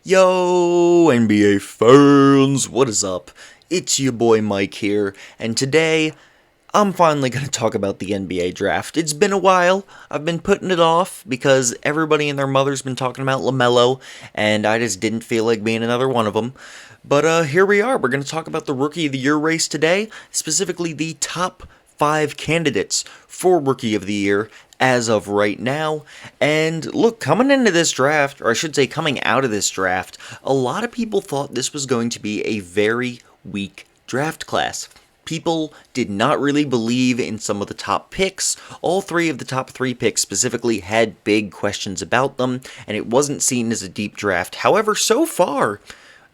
Yo, NBA fans, what is up? It's your boy Mike here, and today I'm finally going to talk about the NBA draft. It's been a while. I've been putting it off because everybody and their mother's been talking about Lamelo, and I just didn't feel like being another one of them. But here we are. We're going to talk about the Rookie of the Year race today, specifically the top 5 candidates for Rookie of the Year as of right now. And look, coming into this draft, or I should say coming out of this draft, a lot of people thought this was going to be a very weak draft class. People did not really believe in some of the top picks. All 3 of the top 3 picks specifically had big questions about them, and it wasn't seen as a deep draft. However, so far,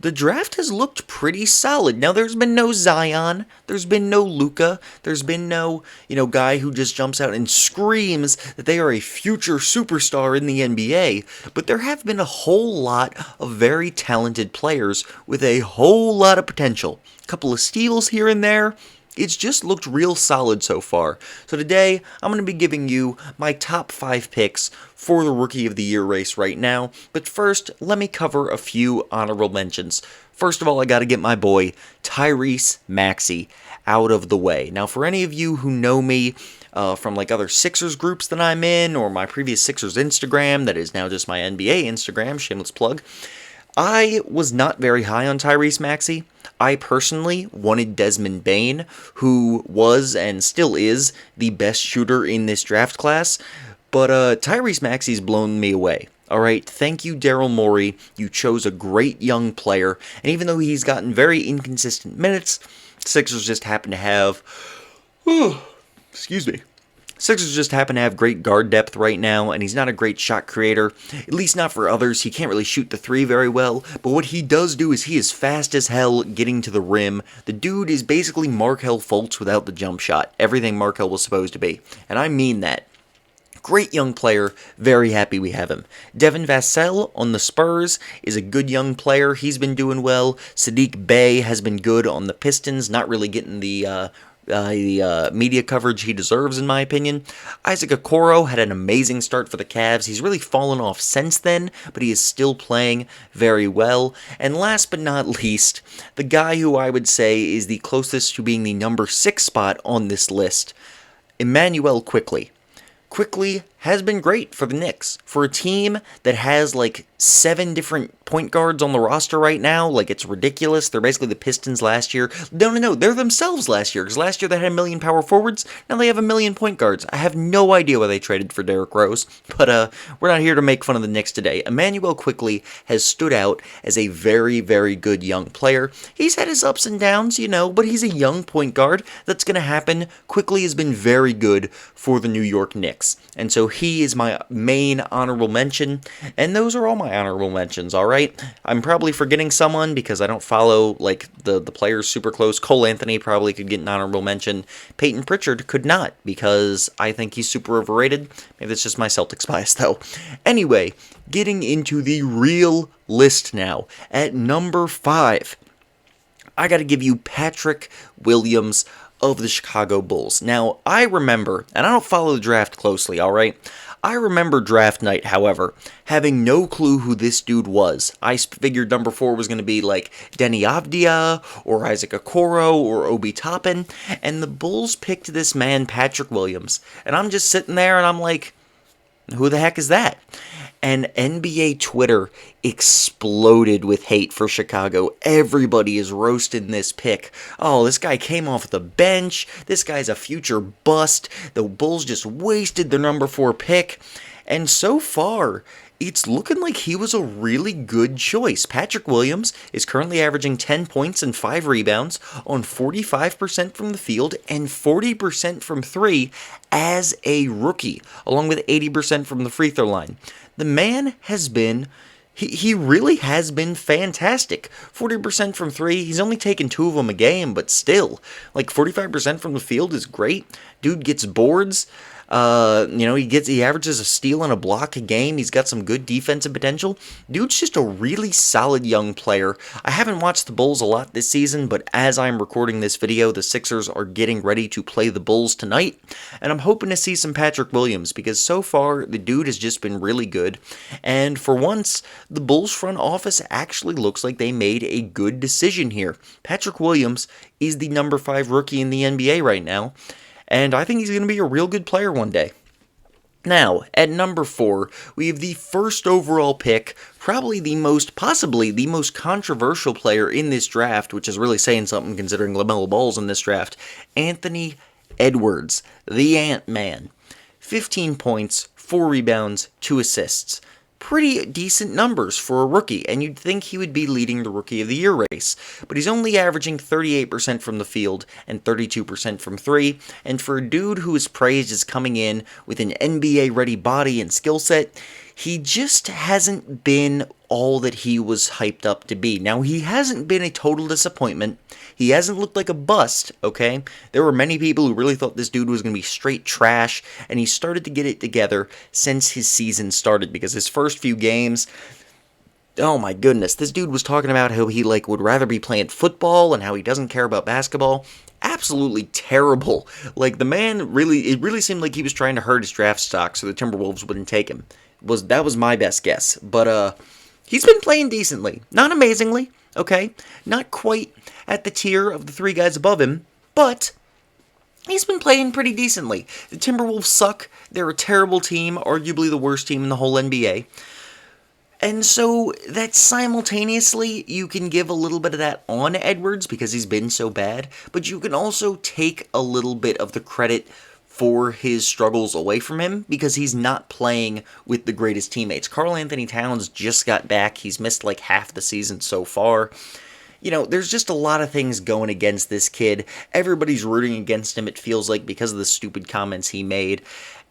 the draft has looked pretty solid. Now, there's been no Zion, there's been no Luka, there's been no, guy who just jumps out and screams that they are a future superstar in the NBA, but there have been a whole lot of very talented players with a whole lot of potential. A couple of steals here and there. It's just looked real solid so far. So today, I'm going to be giving you my top 5 picks for the Rookie of the Year race right now. But first, let me cover a few honorable mentions. First of all, I got to get my boy Tyrese Maxey out of the way. Now, for any of you who know me from other Sixers groups that I'm in, or my previous Sixers Instagram, that is now just my NBA Instagram, shameless plug, I was not very high on Tyrese Maxey. I personally wanted Desmond Bane, who was and still is the best shooter in this draft class, but Tyrese Maxey's blown me away. Alright, thank you, Daryl Morey. You chose a great young player, and even though he's gotten very inconsistent minutes, Sixers just happen to have... Sixers just happen to have great guard depth right now, and he's not a great shot creator, at least not for others. He can't really shoot the 3 very well, but what he does do is he is fast as hell getting to the rim. The dude is basically Markelle Fultz without the jump shot, everything Markelle was supposed to be, and I mean that. Great young player, very happy we have him. Devin Vassell on the Spurs is a good young player, he's been doing well. Saddiq Bey has been good on the Pistons, not really getting the media coverage he deserves, in my opinion. Isaac Okoro had an amazing start for the Cavs. He's really fallen off since then, but he is still playing very well. And last but not least, the guy who I would say is the closest to being the number 6 spot on this list, Immanuel Quickley. Quickley has been great for the Knicks. For a team that has 7 different point guards on the roster right now, it's ridiculous. They're basically the Pistons last year. No, they're themselves last year, because last year they had 1 million power forwards, now they have 1 million point guards. I have no idea why they traded for Derrick Rose, but we're not here to make fun of the Knicks today. Immanuel Quickley has stood out as a very, very good young player. He's had his ups and downs, but he's a young point guard. That's going to happen. Quickley has been very good for the New York Knicks, and so he is my main honorable mention, and those are all my honorable mentions, alright? I'm probably forgetting someone because I don't follow, the players super close. Cole Anthony probably could get an honorable mention. Peyton Pritchard could not because I think he's super overrated. Maybe that's just my Celtics bias, though. Anyway, getting into the real list now. At number 5, I gotta give you Patrick Williams of the Chicago Bulls. Now, I remember, and I don't follow the draft closely, alright? I remember draft night, however, having no clue who this dude was. I figured number 4 was going to be Denny Avdia, or Isaac Okoro, or Obi Toppin, and the Bulls picked this man, Patrick Williams. And I'm just sitting there and I'm like, who the heck is that? And NBA Twitter exploded with hate for Chicago. Everybody is roasting this pick. Oh, this guy came off the bench. This guy's a future bust. The Bulls just wasted their number 4 pick. And so far, it's looking like he was a really good choice. Patrick Williams is currently averaging 10 points and 5 rebounds on 45% from the field and 40% from 3 as a rookie, along with 80% from the free throw line. The man has been... He really has been fantastic. 40% from 3, he's only taken 2 of them a game, but still, 45% from the field is great. Dude gets boards. He averages a steal and a block a game. He's got some good defensive potential. Dude's just a really solid young player. I haven't watched the Bulls a lot this season, but as I'm recording this video, the Sixers are getting ready to play the Bulls tonight, and I'm hoping to see some Patrick Williams, because so far, the dude has just been really good, and for once, the Bulls front office actually looks like they made a good decision here. Patrick Williams is the number 5 rookie in the NBA right now, and I think he's going to be a real good player one day. Now, at number 4, we have the first overall pick, possibly the most controversial player in this draft, which is really saying something considering Lamelo Ball's in this draft, Anthony Edwards, the Ant-Man. 15 points, 4 rebounds, 2 assists. Pretty decent numbers for a rookie, and you'd think he would be leading the Rookie of the Year race, but he's only averaging 38% from the field and 32% from 3, and for a dude who is praised as coming in with an NBA-ready body and skill set, he just hasn't been all that he was hyped up to be. Now, he hasn't been a total disappointment. He hasn't looked like a bust, okay? There were many people who really thought this dude was going to be straight trash, and he started to get it together since his season started, because his first few games, oh my goodness, this dude was talking about how he would rather be playing football and how he doesn't care about basketball. Absolutely terrible. The man it really seemed like he was trying to hurt his draft stock so the Timberwolves wouldn't take him. That was my best guess. But he's been playing decently. Not amazingly, okay? Not quite at the tier of the 3 guys above him, but he's been playing pretty decently. The Timberwolves suck. They're a terrible team, arguably the worst team in the whole NBA. And so that simultaneously, you can give a little bit of that on Edwards because he's been so bad, but you can also take a little bit of the credit for his struggles away from him because he's not playing with the greatest teammates. Karl Anthony Towns just got back. He's missed half the season so far. There's just a lot of things going against this kid. Everybody's rooting against him, it feels like, because of the stupid comments he made.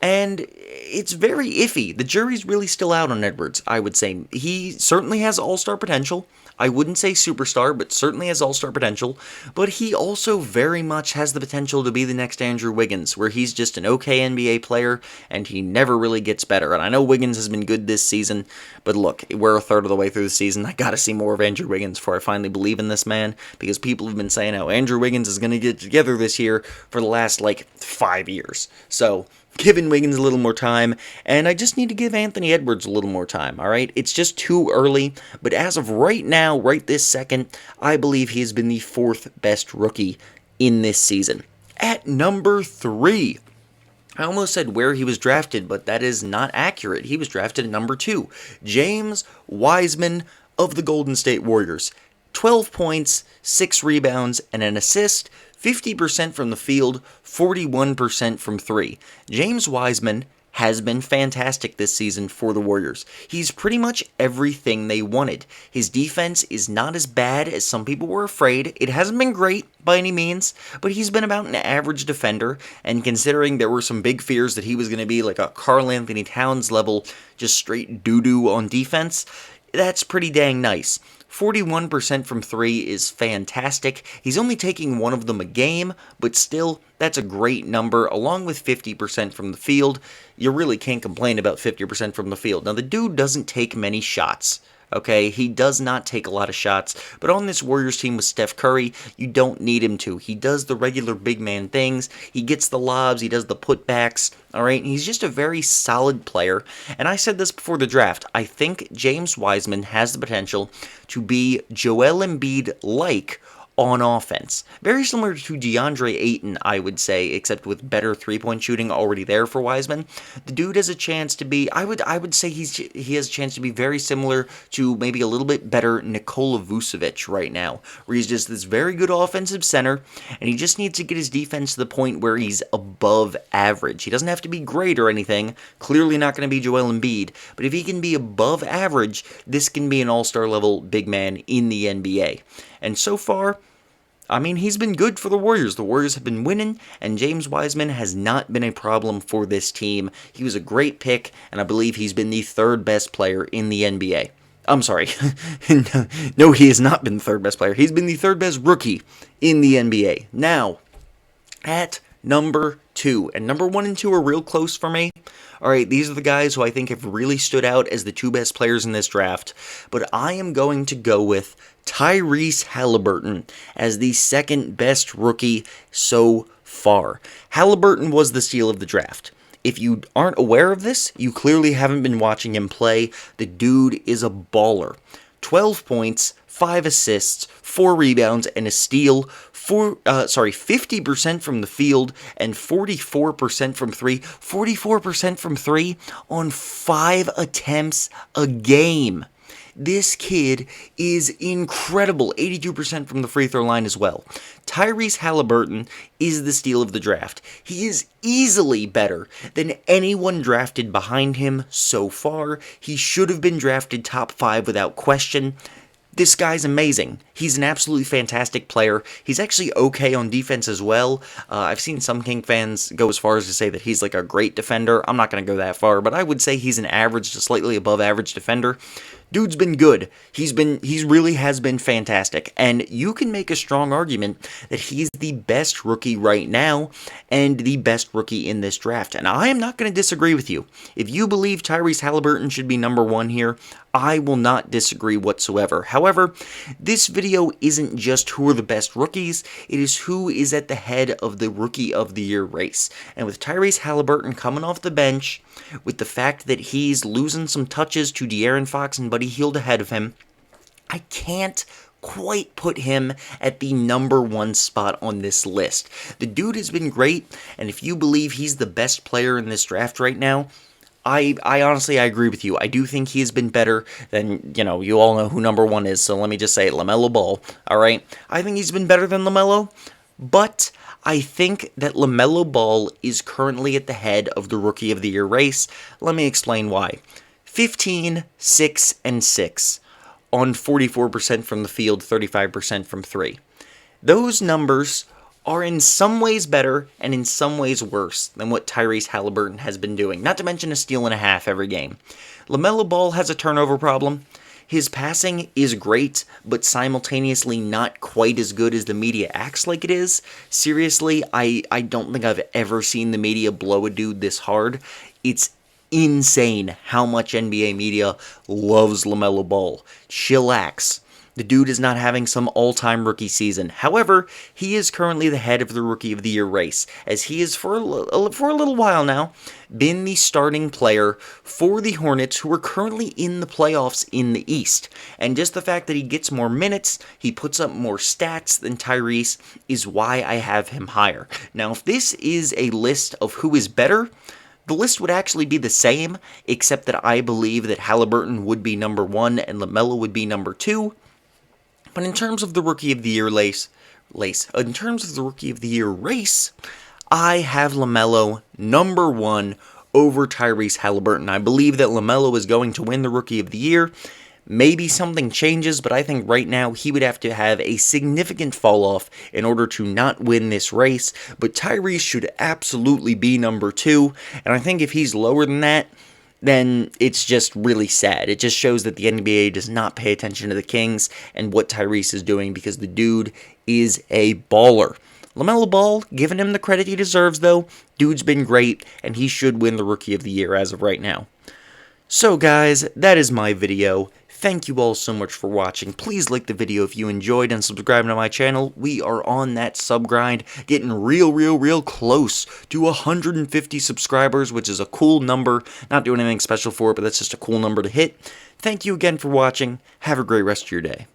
And it's very iffy. The jury's really still out on Edwards, I would say. He certainly has all-star potential. I wouldn't say superstar, but certainly has all-star potential. But he also very much has the potential to be the next Andrew Wiggins, where he's just an okay NBA player, and he never really gets better. And I know Wiggins has been good this season, but look, we're a third of the way through the season. I gotta see more of Andrew Wiggins before I finally believe in this man, because people have been saying how Andrew Wiggins is gonna get together this year for the last, 5 years. So giving Wiggins a little more time, and I just need to give Anthony Edwards a little more time, alright? It's just too early, but as of right now, right this second, I believe he has been the 4th best rookie in this season. At number 3, I almost said where he was drafted, but that is not accurate. He was drafted at number 2. James Wiseman of the Golden State Warriors. 12 points, 6 rebounds, and an assist, 50% from the field, 41% from 3. James Wiseman has been fantastic this season for the Warriors. He's pretty much everything they wanted. His defense is not as bad as some people were afraid. It hasn't been great by any means, but he's been about an average defender, and considering there were some big fears that he was going to be like a Karl Anthony Towns level, just straight doo-doo on defense, that's pretty dang nice. 41% from 3 is fantastic. He's only taking one of them a game, but still, that's a great number, along with 50% from the field. You really can't complain about 50% from the field. Now, the dude doesn't take many shots, okay? He does not take a lot of shots, but on this Warriors team with Steph Curry, you don't need him to. He does the regular big man things. He gets the lobs. He does the putbacks, all right? He's just a very solid player, and I said this before the draft. I think James Wiseman has the potential to be Joel Embiid-like on offense. Very similar to DeAndre Ayton, I would say, except with better three-point shooting already there for Wiseman. The dude has a chance to be, I would say he has a chance to be very similar to maybe a little bit better Nikola Vucevic right now, where he's just this very good offensive center, and he just needs to get his defense to the point where he's above average. He doesn't have to be great or anything, clearly not going to be Joel Embiid, but if he can be above average, this can be an all-star level big man in the NBA. And so far, I mean, he's been good for the Warriors. The Warriors have been winning, and James Wiseman has not been a problem for this team. He was a great pick, and I believe he's been the 3rd best player in the NBA. I'm sorry. No, he has not been the 3rd best player. He's been the 3rd best rookie in the NBA. Now, at number 2. And number 1 and 2 are real close for me. Alright, these are the guys who I think have really stood out as the 2 best players in this draft. But I am going to go with Tyrese Halliburton as the 2nd best rookie so far. Halliburton was the steal of the draft. If you aren't aware of this, you clearly haven't been watching him play. The dude is a baller. 12 points, 5 assists, 4 rebounds, and a steal. 50% from the field and 44% from 3. 44% from 3 on 5 attempts a game. This kid is incredible. 82% from the free throw line as well. Tyrese Halliburton is the steal of the draft. He is easily better than anyone drafted behind him so far. He should have been drafted top 5 without question. This guy's amazing. He's an absolutely fantastic player. He's actually okay on defense as well. I've seen some King fans go as far as to say that he's like a great defender. I'm not going to go that far, but I would say he's an average to slightly above average defender. Dude's been good. He really has been fantastic. And you can make a strong argument that he's the best rookie right now and the best rookie in this draft. And I am not going to disagree with you. If you believe Tyrese Halliburton should be number 1 here, I will not disagree whatsoever. However, this video isn't just who are the best rookies, it is who is at the head of the Rookie of the Year race. And with Tyrese Halliburton coming off the bench, with the fact that he's losing some touches to De'Aaron Fox and Buddy Hield ahead of him, I can't quite put him at the number 1 spot on this list. The dude has been great, and if you believe he's the best player in this draft right now, I honestly, I agree with you. I do think he has been better than, you all know who number 1 is, so let me just say it, Lamelo Ball, alright? I think he's been better than Lamelo, but I think that Lamelo Ball is currently at the head of the Rookie of the Year race. Let me explain why. 15, 6, and 6 on 44% from the field, 35% from 3. Those numbers are in some ways better and in some ways worse than what Tyrese Halliburton has been doing, not to mention a steal and a half every game. LaMelo Ball has a turnover problem. His passing is great, but simultaneously not quite as good as the media acts like it is. Seriously, I don't think I've ever seen the media blow a dude this hard. It's insane how much NBA media loves LaMelo Ball. Chillax. The dude is not having some all-time rookie season. However, he is currently the head of the Rookie of the Year race, as he is for a little while now been the starting player for the Hornets, who are currently in the playoffs in the East. And just the fact that he gets more minutes, he puts up more stats than Tyrese, is why I have him higher. Now, if this is a list of who is better, the list would actually be the same, except that I believe that Haliburton would be number 1 and LaMelo would be number 2. But in terms of the Rookie of the Year race, I have LaMelo number 1 over Tyrese Halliburton. I believe that LaMelo is going to win the Rookie of the Year. Maybe something changes, but I think right now he would have to have a significant fall off in order to not win this race. But Tyrese should absolutely be number 2, and I think if he's lower than that, then it's just really sad. It just shows that the NBA does not pay attention to the Kings and what Tyrese is doing, because the dude is a baller. LaMelo Ball, giving him the credit he deserves though, dude's been great, and he should win the Rookie of the Year as of right now. So guys, that is my video. Thank you all so much for watching. Please like the video if you enjoyed and subscribe to my channel. We are on that sub grind, getting real close to 150 subscribers, which is a cool number. Not doing anything special for it, but that's just a cool number to hit. Thank you again for watching. Have a great rest of your day.